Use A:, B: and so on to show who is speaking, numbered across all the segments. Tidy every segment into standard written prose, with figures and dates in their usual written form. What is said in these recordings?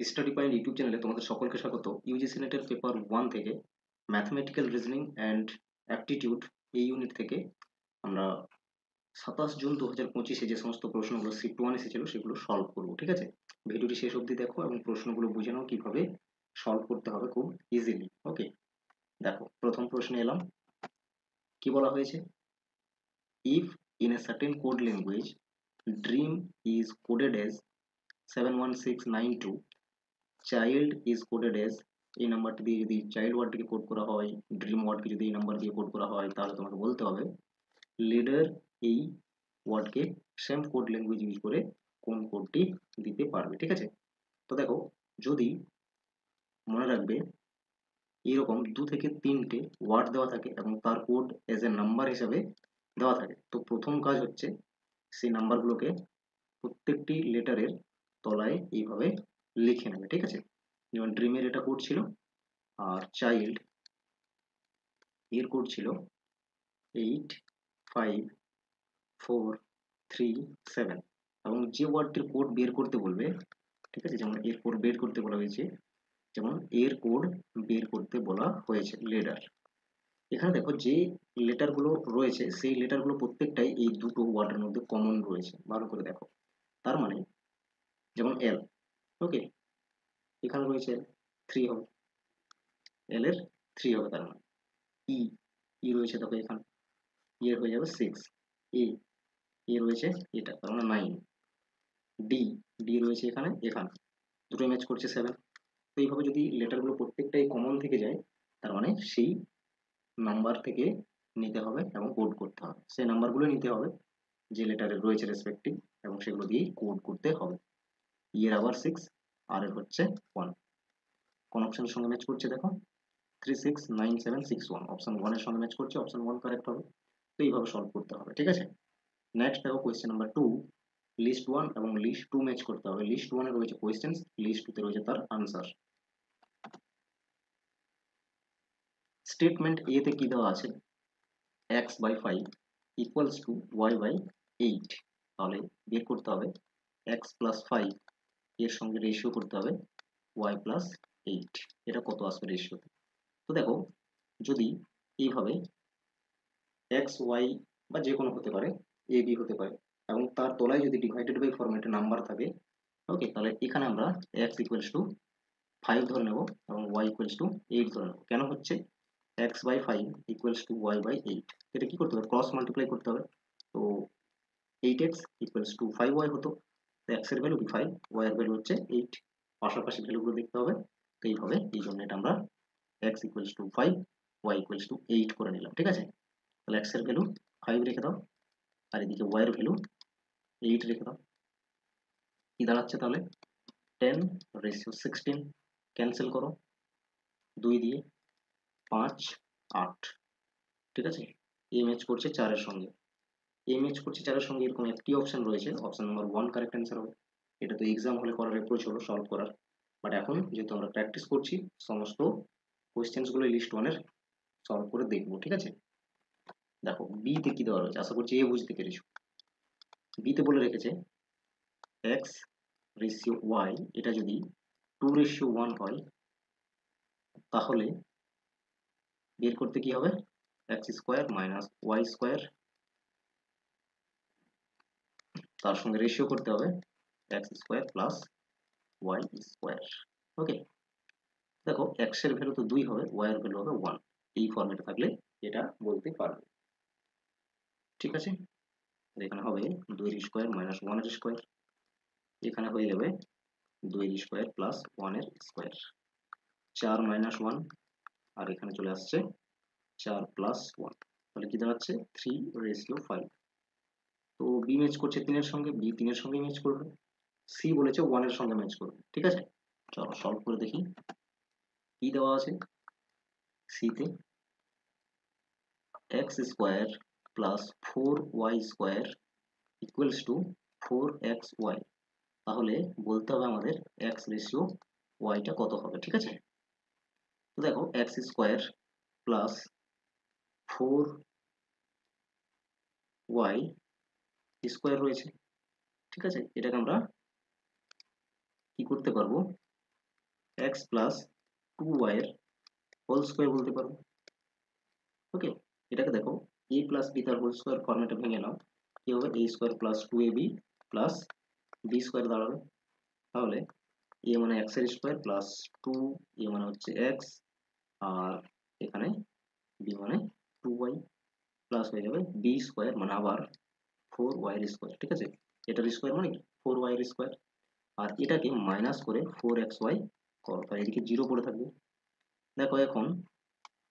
A: Study point YouTube চ্যানেলে তোমাদের সকলকে স্বাগত। ইউজিসি নেটের পেপার 1 থেকে ম্যাথমেটিক্যাল রিজনিং অ্যান্ড অ্যাপটিটিউড এই ইউনিট থেকে আমরা 27 জুন 2025-এ যে সমস্ত প্রশ্নগুলো শিফট 1 এসেছিল সেগুলো সলভ করব। ঠিক আছে, ভিডিওটি শেষ অবধি দেখো এবং প্রশ্নগুলো বুঝে নাও কিভাবে সলভ করতে হবে খুব ইজিলি। ওকে, দেখো প্রথম প্রশ্নে এলাম। কি বলা হয়েছে? If in a certain code language dream is coded as 71692, child is coded as, এই নাম্বারটি দিয়ে যদি চাইল্ড ওয়ার্ডটিকে কোড করা হয়, ড্রিম ওয়ার্ডকে যদি এই নাম্বার দিয়ে কোড করা হয়, তাহলে তোমাকে বলতে হবে লিডার এই ওয়ার্ডকে সেম কোড ল্যাঙ্গুয়েজ ইউজ করে কোন কোডটি দিতে পারবে। ঠিক আছে, তো দেখো, যদি মনে রাখবে এরকম 2 থেকে 3টে ওয়ার্ড দেওয়া থাকে এবং তার কোড এজ এ নাম্বার হিসাবে দেওয়া থাকে, তো প্রথম কাজ হচ্ছে সেই নাম্বারগুলোকে প্রত্যেকটি লেটারের তলায় এইভাবে লিখে নেবে। ঠিক আছে, যেমন ড্রিমের এটা কোড ছিল, আর চাইল্ড এর কোড ছিল 85437, এবং যে ওয়ার্ডটির কোড বের করতে বলবে, ঠিক আছে, যেমন এর কোড বের করতে বলা হয়েছে, যেমন এর কোড বের করতে বলা হয়েছে লেটার। এখানে দেখো যে লেটারগুলো রয়েছে সেই লেটারগুলো প্রত্যেকটাই এই দুটো ওয়ার্ডের মধ্যে কমন রয়েছে, ভালো করে দেখো। তার মানে যেমন এল, ওকে, এখানে রয়েছে থ্রি হবে, এল এর থ্রি হবে, তার মানে ই, ই রয়েছে দেখো এখানে, ই এর হয়ে যাবে 6, এ, এ রয়েছে এটা, তার মানে 9, ডি, ডি রয়েছে এখানে, এখানে দুটো ম্যাচ করছে 7। তো এইভাবে যদি লেটারগুলো প্রত্যেকটাই কমন থেকে যায়, তার মানে সেই নাম্বার থেকে নিতে হবে এবং কোড করতে হবে, সেই নাম্বারগুলো নিতে হবে যে লেটারে রয়েছে রেসপেক্টিভ, এবং সেগুলো দিয়েই কোড করতে হবে। ই এর আবার 6, আর এর হচ্ছে 1, কোন অপশনের সঙ্গে ম্যাচ করছে দেখো, 369761, অপশন 1 এর সঙ্গে ম্যাচ করছে, অপশন 1 কারেক্ট হবে। তো এইভাবে সলভ করতে হবে। ঠিক আছে, নেক্সট দেখো কোয়েশ্চেন নাম্বার 2, লিস্ট 1 এবং লিস্ট 2 ম্যাচ করতে হবে। লিস্ট 1 এ রয়েছে কোয়েশ্চেন্স, লিস্ট 2 তে রয়েছে তার আনসার। স্টেটমেন্ট এ তে কি দেওয়া আছে? x/5 ইকুয়ালস টু y/8, তাহলে বের করতে হবে x প্লাস 5 এর সঙ্গে রেশিও করতে হবে y প্লাস 8, এটা কত আসবে রেশিওতে। তো দেখো, যদি এইভাবে এক্স ওয়াই বা যে কোনো হতে পারে, এ বি হতে পারে, এবং তার তলায় যদি ডিভাইডেড বাই ফরম্যাটে নাম্বার থাকে, ওকে, তাহলে এখানে আমরা এক্স ইকুয়ালস টু 5 ধরে নেব এবং ওয়াই ইকুয়ালস টু 8 ধরে নেব। কেন হচ্ছে x/5 ইকুয়ালস টু y/8, এটা কি করতে হবে? ক্রস মাল্টিপ্লাই করতে হবে। তো 8x ইকুয়ালস টু 5y হতো, তো x এর ভ্যালু কি 5, y এর ভ্যালু হচ্ছে 8, পাশাপাশি ভ্যালুগুলো দেখতে হবে। তো এইভাবে, এই জন্য এটা আমরা x equals to 5, y equals to 8 করে নিলাম। ঠিক আছে, তাহলে x এর ভ্যালু 5 রেখে দাও, আর এদিকে y এর ভ্যালু 8 রেখে দাও। কি দাঁড়াচ্ছে তাহলে? 10/16, ক্যান্সেল করো 2 দিয়ে, 5, 8। ঠিক আছে, এ ম্যাচ করছে 4 এর সঙ্গে, এ ম্যাচ করছে 4 এর সঙ্গে, এরকম একটি অপশন রয়েছে, অপশন নাম্বার 1 কারেক্ট অ্যান্সার হবে। এটা তো এক্সাম হলে করার অ্যাপ্রোচ হলো সলভ করার, বাট এখন যেহেতু আমরা প্র্যাকটিস করছি, সমস্ত কোয়েশ্চেন্স গুলো লিস্ট 1 এর সলভ করে দেখবো। ঠিক আছে, দেখো বি তে কি দেওয়া রয়েছে, আশা করছি এ বুঝতে পেরেছো। বি তে বলে রেখেছে x/y, এটা যদি 2/1 হয়, তাহলে বের করতে কি হবে? x² মাইনাস y², তার সঙ্গে রেশিও করতে হবে x² প্লাস y²। ওকে, দেখো x এর ভ্যালু তো 2 হবে, y এর ভ্যালু হবে 1, এই ফরম্যাটে থাকলে এটা বলতে পারবে। ঠিক আছে, এখানে হবে 2² মাইনাস 1² এখানে হয়ে যাবে 2² প্লাস 1² 4 মাইনাস 1, আর এখানে চলে আসছে 4 প্লাস 1, তাহলে কি দাঁড়াচ্ছে 3/5। তো বি ম্যাচ করছে 3 এর সঙ্গে, বি 3 এর সঙ্গে ম্যাচ করবে, সি বলেছে 1 এর সঙ্গে ম্যাচ করবে। ঠিক আছে, চলো সলভ করে দেখি কি দেওয়া আছে। সি তে x² plus 4y² equals to 4xy, তাহলে বলতে হবে আমাদের x রেশিও ওয়াইটা কত হবে। ঠিক আছে, তো দেখো x² প্লাস 4y² রয়েছে। ঠিক আছে, এটাকে আমরা কি করতে পারবো, এক্স প্লাস 2y এর হোল স্কোয়ার বলতে পারো। ওকে, এটাকে দেখো এ প্লাস বি তার হোল স্কোয়ার ফর্মেটে ভেঙে নাও, কি হবে A square plus 2ab plus B square দাঁড়াবে। তাহলে এ মানে এক্স এর স্কোয়ার প্লাস 2, এ মানে হচ্ছে এক্স, আর এখানে বি মানে 2y, প্লাস হয়ে যাবে বি স্কোয়ার মানে আবার 4y এর স্কোয়ার। ঠিক আছে, এটার স্কোয়ার মানে কি 4y এর স্কোয়ার, আর এটাকে মাইনাস করে 4xy করো, তাই এদিকে জিরো পড়ে থাকবে। দেখো এখন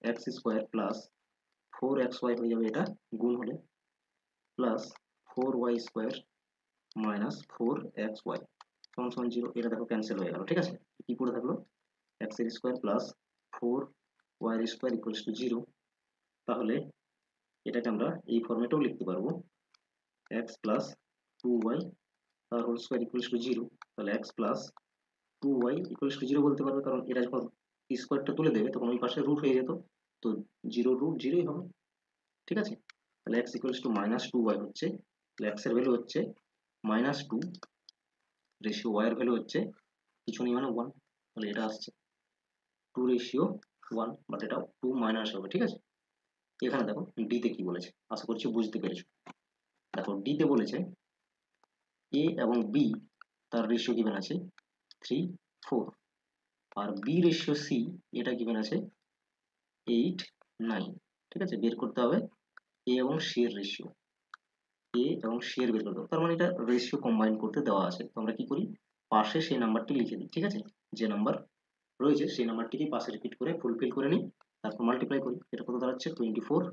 A: এক্স স্কোয়ার প্লাস 4xy হয়ে যাবে এটা গুণ হলে, plus 4y square minus 4xy সমান সমান জিরো। এটা দেখো ক্যান্সেল হয়ে গেল। ঠিক আছে, কি পড়ে থাকলো এক্স এর স্কোয়ার প্লাস 4y এর স্কোয়ার ইকুয়ালস টু জিরো। তাহলে এটাকে আমরা এই ফর্মেটেও লিখতে পারবো এক্স প্লাস 2y তার whole square equals to zero. তাহলে X plus 2y equals to zero বলতে পারবে, কারণ এটা যখন স্কোয়ারটা তুলে দেবে তখন ওই পাশে রুট হয়ে যেত, তো জিরো রুট জিরোই হবে। ঠিক আছে, তাহলে x equals to minus 2y হচ্ছে, তাহলে এক্স এর ভ্যালু হচ্ছে -2, রেশিও ওয়াই এর ভ্যালু হচ্ছে কিছু নেই মানে 1, তাহলে এটা আসছে 2:1, বাট এটা 2 মাইনাস হবে। ঠিক আছে, এখানে দেখো ডি তে কি বলেছে, আশা করছি বুঝতে পেরেছো। দেখো ডি তে বলেছে এ এবং বি তার রেশিও গিভেন আছে 3:4, আর বি রেশিও সি এটা গিভেন আছে 8:9। ঠিক আছে, বের করতে হবে এ এবং সি এর রেশিও, এ এবং সি এর বের করতে হবে, তার মানে এটা রেশিও কম্বাইন করতে দেওয়া আছে। তো আমরা কি করি, পাশে সেই নাম্বারটি লিখে দিই। ঠিক আছে, যে নাম্বার রয়েছে সেই নাম্বারটিকে পাশে রিপিট করে ফুলফিল করে নিই, তারপর মাল্টিপ্লাই করি। এটা কত দাঁড়াচ্ছে 24,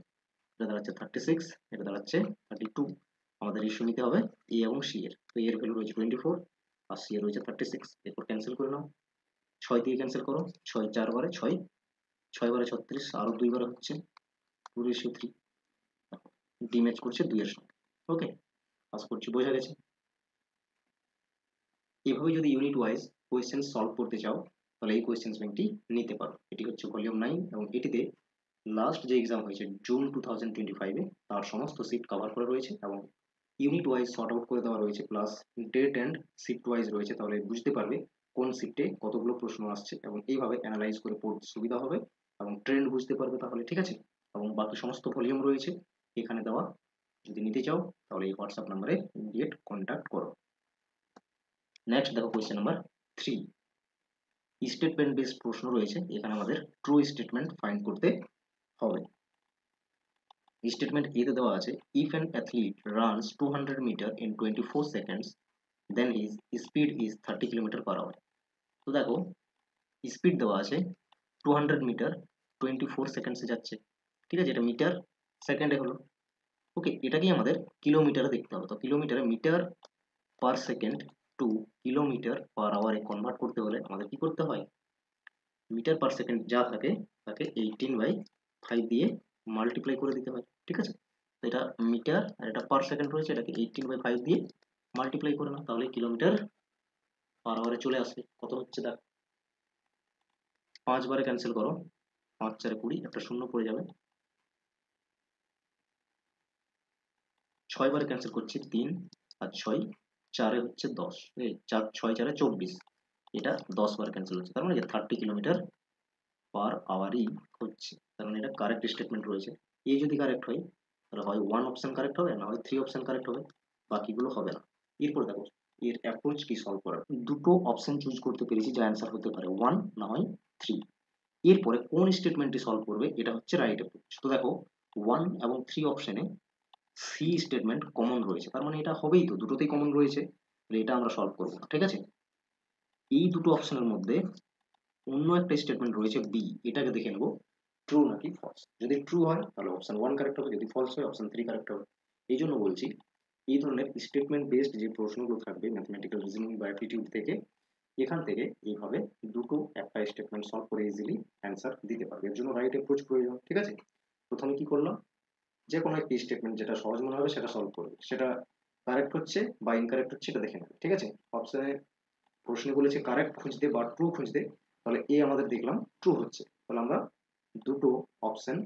A: এটা দাঁড়াচ্ছে 36, এটা দাঁড়াচ্ছে 32। আমাদের রেশিও নিতে হবে এ এবং সি এর, তো এর ভ্যালু রয়েছে 24 আর সি এর রয়েছে 36। এরপর ক্যান্সেল করে নাও, 6 দিয়ে ক্যান্সেল করো, 6 4 বারে 6, 6 বারে 36, আরো 2 বারে হচ্ছে 2:3, ডি ম্যাচ করছে 2 এর সঙ্গে। ওকে, আশা করছি বোঝা গেছে। এভাবে যদি ইউনিট ওয়াইজ কোয়েশ্চেন সলভ করতে চাও তাহলে এই কোয়েশ্চেন ব্যাংকটি নিতে পারো। এটি হচ্ছে ভলিউম 9 এবং এটিতে লাস্ট যে এক্সাম হয়েছে জুন 2025-এ তার সমস্ত সিট কভার করা রয়েছে এবং ইউনিট ওয়াইজ শর্ট আউট করে দেওয়া রয়েছে, plus date and shift wise রয়েছে। তাহলে বুঝতে পারবে কোন শিফটে কতগুলো প্রশ্ন আসছে এবং এইভাবে অ্যানালাইজ করে পড়তে সুবিধা হবে এবং ট্রেন্ড বুঝতে পারবে তাহলে। ঠিক আছে, এবং বাকি সমস্ত ভলিউম রয়েছে এখানে দেওয়া, যদি নিতে চাও তাহলে এই হোয়াটসঅ্যাপ নাম্বারে ইমিডিয়েট কন্ট্যাক্ট করো। নেক্সট দেখো কোয়েশ্চেন নাম্বার 3, স্টেটমেন্ট বেসড প্রশ্ন রয়েছে। এখানে আমাদের ট্রু স্টেটমেন্ট ফাইন্ড করতে হবে। স্টেটমেন্ট এ তে দেওয়া আছে if an athlete runs 200 metres in 24 seconds then his speed is 30 kilometres per hour. তো দেখো স্পিড দেওয়া আছে 200 মিটার 24 সেকেন্ডসে যাচ্ছে। ঠিক আছে, এটা মিটার সেকেন্ডে হলো। ওকে, এটাকেই আমাদের কিলোমিটারে দেখতে হবে। তো কিলোমিটারে metre per second to kilometre per আওয়ারে কনভার্ট করতে হলে আমাদের কি করতে হয়, মিটার পার সেকেন্ড যা থাকে তাকে 18/5 দিয়ে মাল্টিপ্লাই করে দিতে হয়। ঠিক আছে, তো এটা মিটার আর এটা পার সেকেন্ড রয়েছে, এটাকে 18/5 দিয়ে মাল্টিপ্লাই করে না, তাহলে কিলোমিটার পার আওয়ারে চলে আসবে। কত হচ্ছে দেখ, 5 বারে ক্যান্সেল করো, 5 4 20, একটা শূন্য পড়ে যাবে, 6 বারে ক্যান্সেল করছি 3 আর 6 4 হচ্ছে 10, এই 4 6 4 24, এটা 10 বার ক্যান্সেল হচ্ছে, তার মানে 30 কিলোমিটার পার আওয়ারই হচ্ছে। তার মানে এটা কারেক্ট স্টেটমেন্ট রয়েছে। এই যদি কারেক্ট হয় তাহলে হয় 1 অপশন কারেক্ট হবে, না হয় 3 অপশন কারেক্ট হবে, বাকিগুলো হবে না। এরপর দেখো এর অ্যাপ্রোচ কি সলভ করার, দুটো অপশন চুজ করতে পেরেছি যা অ্যান্সার হতে পারে 1 না হয় 3। এরপরে কোন স্টেটমেন্টটি সলভ করবে এটা হচ্ছে রাইট অ্যাপ্রোচ। তো দেখো 1 এবং 3 অপশনে সি স্টেটমেন্ট কমন রয়েছে, তার মানে এটা হবেই, তো দুটোতেই কমন রয়েছে, তাহলে এটা আমরা সলভ করবো না। ঠিক আছে, এই দুটো অপশনের মধ্যে অন্য একটা স্টেটমেন্ট রয়েছে বি, এটাকে দেখে নেবো ট্রু নাকি ফলস। যদি ট্রু হয় তাহলে অপশন 1 কারেক্ট হবে, যদি ফলস হয় অপশন 3 কারেক্ট হবে। এই জন্য বলছি এই ধরনের স্টেটমেন্ট বেসড যে প্রশ্নগুলো থাকবে ম্যাথমেটিক্যাল রিজনিং বা অ্যাপটিটিউড থেকে, এখান থেকে এইভাবে দুটো একটা স্টেটমেন্ট সলভ করে ইজিলি অ্যান্সার দিতে পারবে। এর জন্য রাইট অ্যাপ্রোচ প্রয়োজন। ঠিক আছে, প্রথমে কি করলাম, যে কোনো একটি স্টেটমেন্ট যেটা সহজ মনে হবে সেটা সলভ করবে, সেটা কারেক্ট হচ্ছে বা ইনকারেক্ট হচ্ছে এটা দেখে নেবে। ঠিক আছে, অপশনে প্রশ্নে বলেছে কারেক্ট খুঁজতে বা ট্রু খুঁজতে, তাহলে এ আমাদের দেখলাম ট্রু হচ্ছে, তাহলে আমরা দুটো অপশন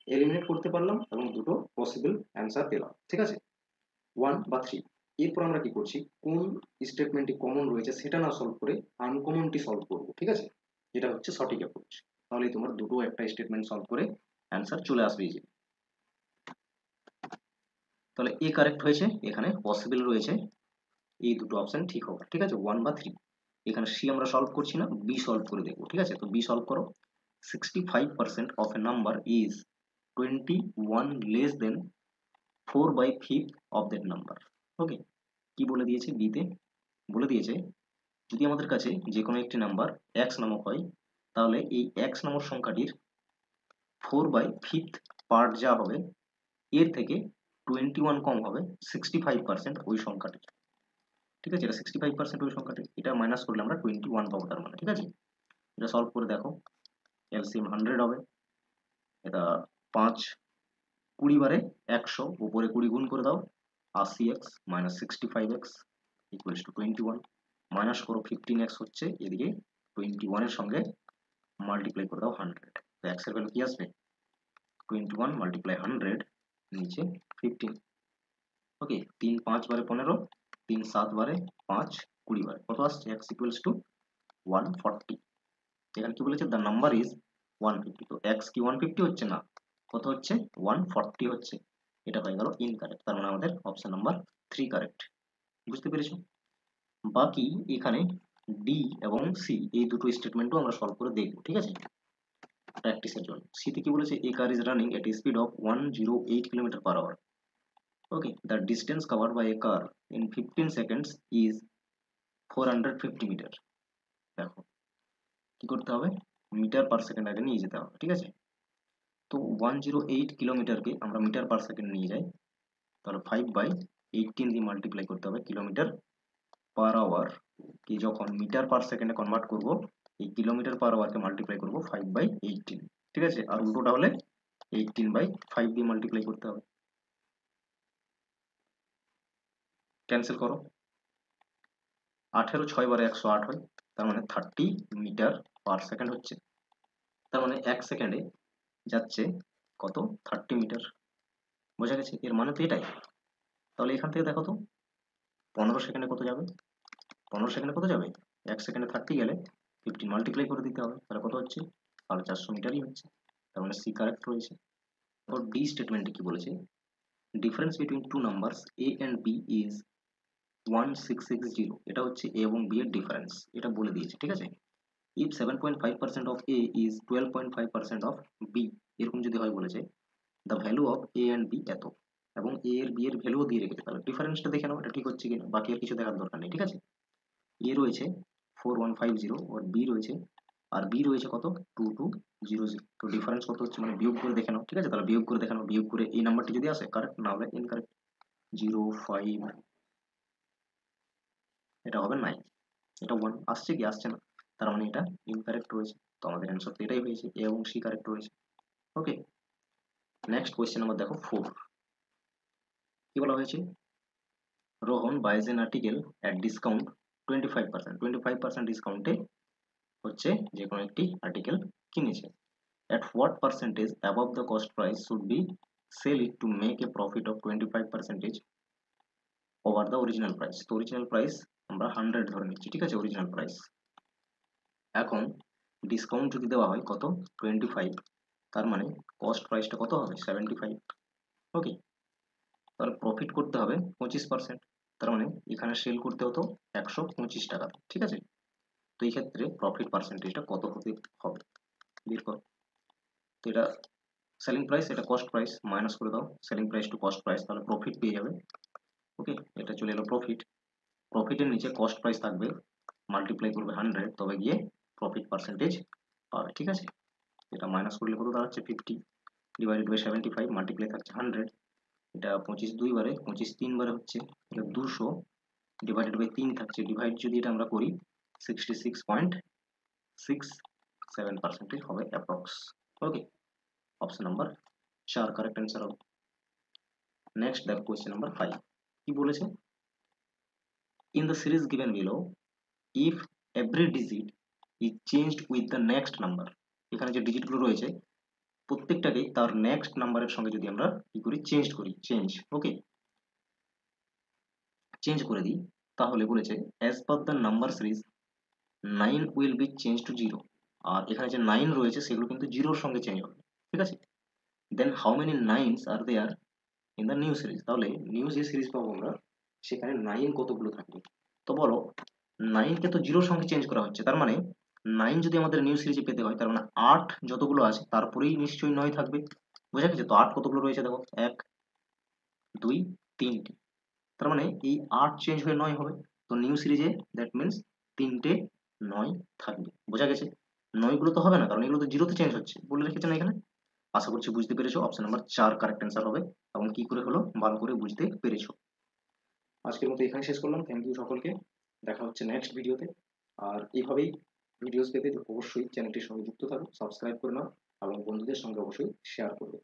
A: এলিমিনেট করতে পারলাম এবং দুটো পসিবল অ্যান্সার পেলাম। ঠিক আছে, 1 বা 3। এরপর আমরা কি করছি, কোন স্টেটমেন্টটি কমন রয়েছে সেটা না সলভ করে আনকমনটি সলভ করব। ঠিক আছে, যেটা হচ্ছে সঠিক অ্যাপ্রোচ। তাহলে তোমার দুটো একটা স্টেটমেন্ট সলভ করে অ্যান্সার চলে আসবে যে। তাহলে এ কারেক্ট হয়েছে, এখানে পসিবল রয়েছে এই দুটো অপশন ঠিক হবে, ঠিক আছে, 1 বা 3। এখানে সি আমরা সলভ করছি না, বি সলভ করে দেখবো, ঠিক আছে। তো বি সলভ করো। 65% of a number is 21 less than 4/5 of that number. Okay, কি বলে দিয়েছে বিতে? বলে দিয়েছে যদি আমাদের কাছে যে কোনো একটি নাম্বার এক্স নামক হয়, তাহলে এই এক্স নামক সংখ্যাটির 4/5 পার্ট যা হবে এর থেকে 21 কম হবে 65% ওই সংখ্যাটির, ঠিক আছে। এটা 65% ওই সংখ্যাটির, এটা মাইনাস করলে আমরা 21 পাবো তার মানে, ঠিক আছে। এটা সলভ করে দেখো, এলসিএম 100 হবে। এটা 5 20 বারে 100, উপরে 20 গুণ করে দাও, 80x minus 65x equals to 21। Minus করো 15x হচ্ছে এদিকে 21 এর সঙ্গে মাল্টিপ্লাই করে দাও 100, তো x এর ভ্যালু কি আসবে? 21 মাল্টিপ্লাই 100 নিচে 15। ওকে, 3 5 বারে 15, 3 7 বারে 5 20 বারে কত আসছে? x equals to 140। এখানে কি বলেছে? The number is 150। তো x কি 150 হচ্ছে? না, কত হচ্ছে? 140 হচ্ছে। এটা হয়ে গেল ইনকারেক্ট, তার মানে আমাদের অপশন নাম্বার 3 কারেক্ট। বুঝতে পেরেছো? বাকি এখানে ডি এবং সি এই দুটো স্টেটমেন্টও আমরা সলভ করে দেখবো, ঠিক আছে, প্র্যাকটিসের জন্য। সিতে কি বলেছে? A car is running at speed of 108 kilometre per hour. Okay, the distance covered by a car in 15 seconds is 450 metre. দেখো কি করতে হবে, মিটার পার সেকেন্ড আগে নিয়ে যেতে হবে, ঠিক আছে। তো 108 কিলোমিটারকে আমরা মিটার পার সেকেন্ড নিয়ে যাই, তাহলে 5/18 দিয়ে মাল্টিপ্লাই করতে হবে। কিলোমিটার পার আওয়ার কি যখন মিটার পার সেকেন্ডে কনভার্ট করব, এই কিলোমিটার পার আওয়ারকে মাল্টিপ্লাই করব 5/18, ঠিক আছে। আর উল্টোটা হলে 18/5 দিয়ে মাল্টিপ্লাই করতে হবে। ক্যান্সেল করো, 18 6 বারে 108 হয়, তার মানে 30 মিটার পার সেকেন্ড হচ্ছে। তার মানে 1 সেকেন্ডে যাচ্ছে কত? 30 মিটার। বোঝা গেছে? এর মানে তো এটাই। তাহলে এখান থেকে দেখো তো 15 সেকেন্ডে কত যাবে? 15 সেকেন্ডে কত যাবে? 1 সেকেন্ডে 30 গেলে 15 মাল্টিপ্লাই করে দিতে হবে, তাহলে কত হচ্ছে? 450 মিটারই হচ্ছে। তার মানে সি কারেক্ট রয়েছে। और ডি স্টেটমেন্টে কি বলেছে? Difference between two numbers A and B is 1660। এটা হচ্ছে এ এবং বি এর ডিফারেন্স, এটা বলে দিয়েছে, ঠিক আছে। If 7.5% of A is 12.5% of B, এরকম যদি হয় বলেছে the value of A and B এত, এবং এ এর বি এর ভ্যালুও দিয়ে রেখেছে, তাহলে ডিফারেন্সটা দেখে নাও এটা ঠিক হচ্ছে কিনা, বাকি আর কিছু দেখার দরকার নেই, ঠিক আছে। এ রয়েছে 4150 আর বি রয়েছে, কত? 2200। তো ডিফারেন্স কত হচ্ছে মানে বিয়োগ করে দেখে নাও, ঠিক আছে। তাহলে বিয়োগ করে দেখে নাও, বিয়োগ করে এই নাম্বারটি যদি আসে কারেক্ট, না হলে ইনকারেক্ট। 05, এটা হবে 9, এটা 1 আসছে কি আসছে না, তার মানে এটা ইনকারেক্ট রয়েছে। তো আমাদের অ্যান্সার তো এটাই হয়েছে, এ এবং সি কারেক্ট রয়েছে। ওকে, নেক্সট কোয়েশ্চেন নাম্বার দেখো 4। কি বলা হয়েছে? Rohan বাইজ N article at discount 25%। 25% ডিসকাউন্টে হচ্ছে যে কোনো একটি আর্টিকেল কিনেছে। At what percentage above the cost price should be sell it to make a profit of 25% over the original price? তো অরিজিনাল প্রাইস আমরা 100 ধরে নিচ্ছি, ঠিক আছে, অরিজিনাল প্রাইস। এখন ডিসকাউন্ট যদি দেওয়া হয় কত? 25, তার মানে কস্ট প্রাইসটা কত হবে? 75। ওকে, তাহলে প্রফিট করতে হবে 25%, তার মানে এখানে সেল করতে হতো 125 টাকা, ঠিক আছে। তো এই ক্ষেত্রে প্রফিট পার্সেন্টেজটা কত হতে হবে বের কর। তো এটা সেলিং প্রাইস, এটা কস্ট প্রাইস, মাইনাস করে দাও selling price to cost price, তাহলে প্রফিট পেয়ে যাবে। ওকে, এটা চলে এলো প্রফিট। প্রফিটের নিচে কস্ট প্রাইস থাকবে, মাল্টিপ্লাই করবে 100, তবে গিয়ে প্রফিট পার্সেন্টেজ পাবে, ঠিক আছে। এটা মাইনাস করলে কত দাঁড়াচ্ছে? 50 ডিভাইডেড বাই 75, মাল্টিপ্লাই থাকছে 100। এটা 25 দুই বারে, 25 তিন বারে হচ্ছে, এটা 200 ডিভাইডেড বাই 3 থাকছে, ডিভাইড যদি এটা আমরা করি 66.67% হবে অ্যাপ্রক্স। ওকে, অপশন নাম্বার 4 কারেক্ট অ্যান্সার হবে। নেক্সট দেখো কোয়েশ্চেন নাম্বার 5। কি বলেছে? In the series given below if every digit is changed with the next number, এখানে যে ডিজিটগুলো রয়েছে প্রত্যেকটাকেই তার নেক্সট নাম্বারের সঙ্গে যদি আমরা কি করি? ওকে, চেঞ্জ করে দিই, তাহলে বলেছে as per the number series 9 will be change to 0। আর এখানে যে 9 রয়েছে সেগুলো কিন্তু জিরোর সঙ্গে চেঞ্জ হবে, ঠিক আছে? Then how many nines are there in the new series, তাহলে নিউ যে সিরিজ পাবো আমরা সেখানে 9 কতগুলো থাকবে? তো বলো, 9 কে তো জিরোর সঙ্গে চেঞ্জ করা হচ্ছে, তার মানে 9 যদি আমাদের নিউ সিরিজে পেতে হয় তার মানে 8 যতগুলো আছে তারপরেই নিশ্চয়ই 9 থাকবে। বোঝা গেছে? তো 8 কতগুলো রয়েছে দেখো, 1 2 3টে, তার মানে এই 8 চেঞ্জ হয়ে 9 হবে। তো নিউ সিরিজে দ্যাট মিন্স 3টে 9 থাকবে। বোঝা গেছে? 9 গুলো তো হবে না, কারণ এগুলো তো জিরোতে চেঞ্জ হচ্ছে, বলে রেখেছে না এখানে। আশা করছি বুঝতে পেরেছো, অপশন নাম্বার 4 কারেক্ট অ্যান্সার হবে। এবং কি করে হলো ভালো করে বুঝতে পেরেছো। আজকের মতো এখানে শেষ করলাম, থ্যাংক ইউ সকলকে, দেখা হচ্ছে নেক্সট ভিডিওতে। আর এইভাবেই ভিডিওস পেতে অবশ্যই চ্যানেলটির সঙ্গে যুক্ত থাকো, সাবস্ক্রাইব করে নাও এবং বন্ধুদের সঙ্গে অবশ্যই শেয়ার করবে।